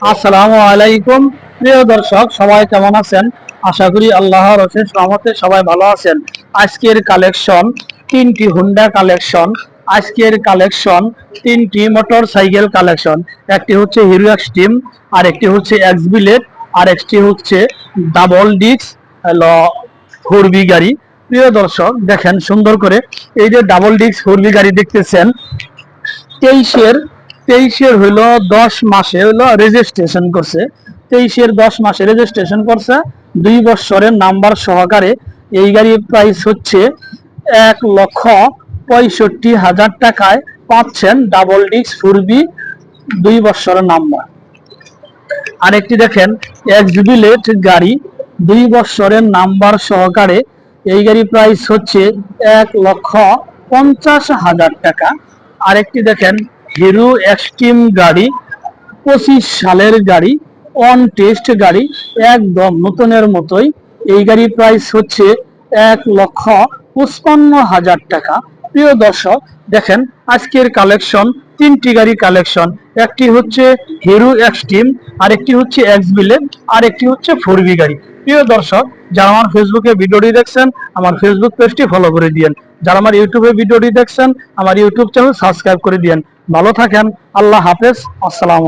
আসসালামু আলাইকুম। প্রিয় দর্শক, সবাই কেমন আছেন? আশা করি আল্লাহর অশেষ রহমতে সবাই ভালো আছেন। আজকের কালেকশন তিনটি হুন্ডা কালেকশন। আজকের কালেকশন তিনটি মোটর সাইকেল কালেকশন। একটি হচ্ছে হিরো এক্সট্রিম, আর একটি হচ্ছে এক্স বিলেট, আর একটি হচ্ছে ডাবল ডিস্ক ফোর বি গাড়ি। প্রিয় দর্শক, দেখেন সুন্দর করে, এই যে ডাবল ডিস্ক ফোর বি গাড়ি দেখতেছেন, তেইশের তেইশের হইলো 10 মাসে হইলো রেজিস্ট্রেশন করছে। 10 মাসে রেজিস্ট্রেশন করছে, 2 বছরের নাম্বার সহকারে। এই গাড়ির প্রাইস হচ্ছে 1,65,হাজার টাকায় পাচ্ছেন ডাবল ডিস্ক ফুরবি 2 বছরের নাম্বার। আরেকটি দেখেন এক্সবিলেট গাড়ি, 2 বছরের নাম্বার সহকারে। এই গাড়ি প্রাইস হচ্ছে 1,50,হাজার টাকা। আরেকটি দেখেন হিরো এক্সট্রিম গাড়ি, 25 সালের গাড়ি, অন টেস্ট গাড়ি, একদম নতুনের মতোই। এই গাড়ির প্রাইস হচ্ছে 1,55,হাজার টাকা। প্রিয় দর্শক, দেখেন আজকের কালেকশন তিনটি গাড়ি কালেকশন। একটি হচ্ছে হিরো এক্সট্রিম, আরেকটি হচ্ছে এক্স বিলেট, আরেকটি হচ্ছে ফোর বি গাড়ি। প্রিয় দর্শক, যারা আমার ফেসবুকে ভিডিওটি দেখছেন, আমার ফেসবুক পেজটি ফলো করে দিয়েন। যারা আমার ইউটিউবে ভিডিওটি দেখছেন, আমার ইউটিউব চ্যানেল সাবস্ক্রাইব করে দিয়েন। ভালো থাকেন। আল্লাহ হাফেজ। আসসালামু আলাইকুম।